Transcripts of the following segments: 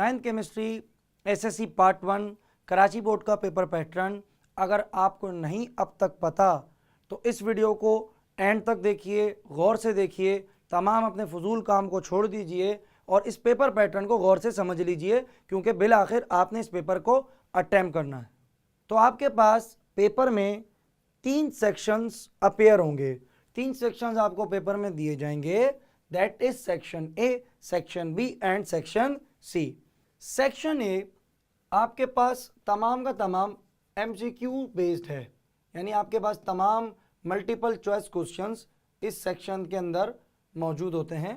Ninth chemistry SSC part 1 Karachi board का paper pattern अगर आपको नहीं अब तक पता तो इस वीडियो को एंड तक देखिए, गौर से देखिए, तमाम अपने फजूल काम को छोड़ दीजिए और इस पेपर पैटर्न को गौर से समझ लीजिए, क्योंकि बिल आखिर आपने इस पेपर को अटेम्प्ट करना है। तो आपके पास पेपर में 3 सेक्शंस अपेयर होंगे, 3 सेक्शंस आपको पेपर में दिए जाएंगे, that is section A, section B and section C. Section A आपके पास तमाम का तमाम एमसीक्यू बेस्ड है, यानी आपके पास तमाम मल्टीपल चॉइस क्वेश्चंस इस सेक्शन के अंदर मौजूद होते हैं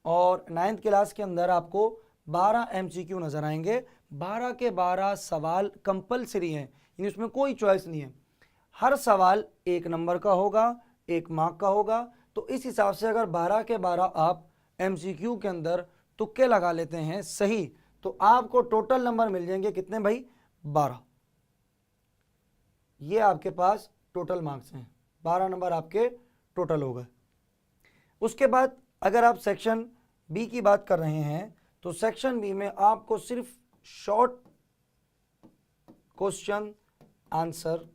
और 9th क्लास के अंदर आपको 12 एमसीक्यू नज़र आएंगे। 12 के 12 सवाल कंपलसरी हैं, यानी उसमें कोई चॉइस नहीं है। हर सवाल 1 नंबर का होगा, 1 मार्क का होगा। तो इस हिसाब से अगर 12 के 12 आप एमसीक्यू के अंदर तुक्के लगा लेते हैं सही, तो आपको टोटल नंबर मिल जाएंगे कितने भाई? 12। ये आपके पास टोटल मार्क्स हैं, 12 नंबर आपके टोटल हो गए। उसके बाद अगर आप सेक्शन बी की बात कर रहे हैं तो सेक्शन बी में आपको सिर्फ शॉर्ट क्वेश्चन आंसर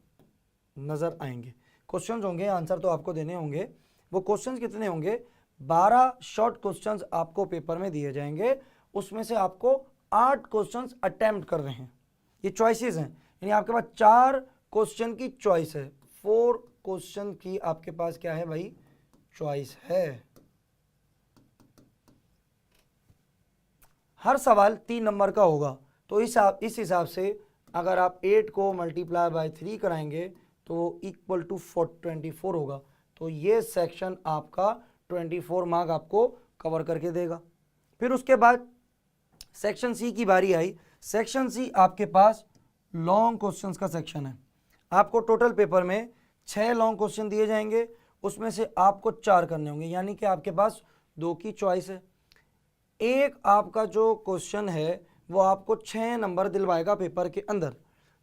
नज़र आएंगे। क्वेश्चंस होंगे, आंसर तो आपको देने होंगे। वो क्वेश्चंस कितने होंगे? 12 शॉर्ट क्वेश्चंस आपको पेपर में दिए जाएंगे, उसमें से आपको 8 क्वेश्चंस अटेम्प्ट कर रहे हैं। ये चॉइसेस हैं, यानी आपके पास 4 क्वेश्चन की चॉइस है, 4 क्वेश्चन की आपके पास क्या है भाई? चॉइस है। हर सवाल 3 नंबर का होगा। तो इस हिसाब से अगर आप 8 को मल्टीप्लाई बाय 3 कराएंगे तो इक्वल टू 24 होगा। तो ये सेक्शन आपका 24 मार्क आपको कवर करके देगा। फिर उसके बाद सेक्शन सी की बारी आई। सेक्शन सी आपके पास लॉन्ग क्वेश्चंस का सेक्शन है। आपको टोटल पेपर में 6 लॉन्ग क्वेश्चन दिए जाएंगे, उसमें से आपको 4 करने होंगे, यानी कि आपके पास 2 की चॉइस है। एक आपका जो क्वेश्चन है वो आपको 6 नंबर दिलवाएगा पेपर के अंदर।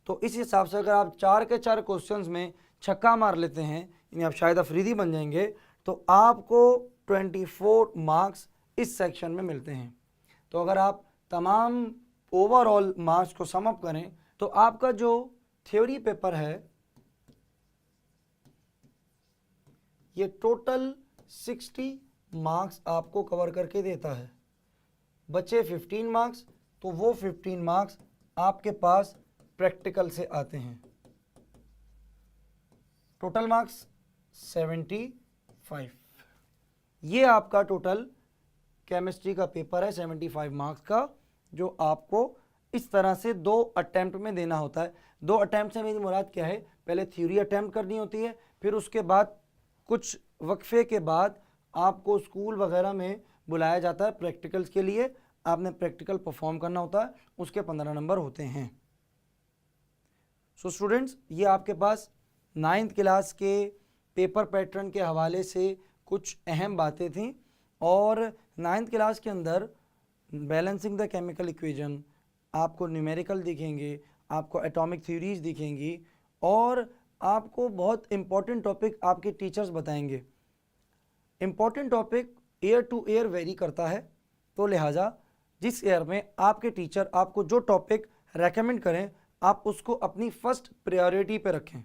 तो इस हिसाब से अगर आप 4 के 4 क्वेश्चंस में छक्का मार लेते हैं, यानी आप शायद अफरीदी बन जाएंगे, तो आपको 24 मार्क्स इस सेक्शन में मिलते हैं। तो अगर आप तमाम ओवरऑल मार्क्स को सम अप करें तो आपका जो थ्योरी पेपर है ये टोटल 60 मार्क्स आपको कवर करके देता है। बचे 15 मार्क्स, तो वो 15 मार्क्स आपके पास प्रैक्टिकल से आते हैं। Total marks 75। ये आपका टोटल केमिस्ट्री का पेपर है 75 मार्क्स का, जो आपको इस तरह से 2 अटेम्प्ट में देना होता है। 2 अटेम्प्ट से मेरी मुराद क्या है? पहले थ्योरी अटेम्प्ट करनी होती है, फिर उसके बाद कुछ वक्फे के बाद आपको स्कूल वगैरह में बुलाया जाता है प्रैक्टिकल्स के लिए। आपने प्रैक्टिकल परफॉर्म करना होता है, उसके 15 नंबर होते हैं। सो स्टूडेंट्स, ये आपके पास 9th क्लास के पेपर पैटर्न के हवाले से कुछ अहम बातें थीं। और 9th क्लास के अंदर बैलेंसिंग द केमिकल इक्वेशन, आपको न्यूमेरिकल दिखेंगे, आपको एटॉमिक थ्योरीज दिखेंगी और आपको बहुत इंपॉर्टेंट टॉपिक आपके टीचर्स बताएंगे। Important topic year two year very करता है, तो लिहाजा जिस ईयर में आपके टीचर आपको जो टॉपिक रेकमेंड करें आप उसको अपनी फर्स्ट प्रायोरिटी पे रखें।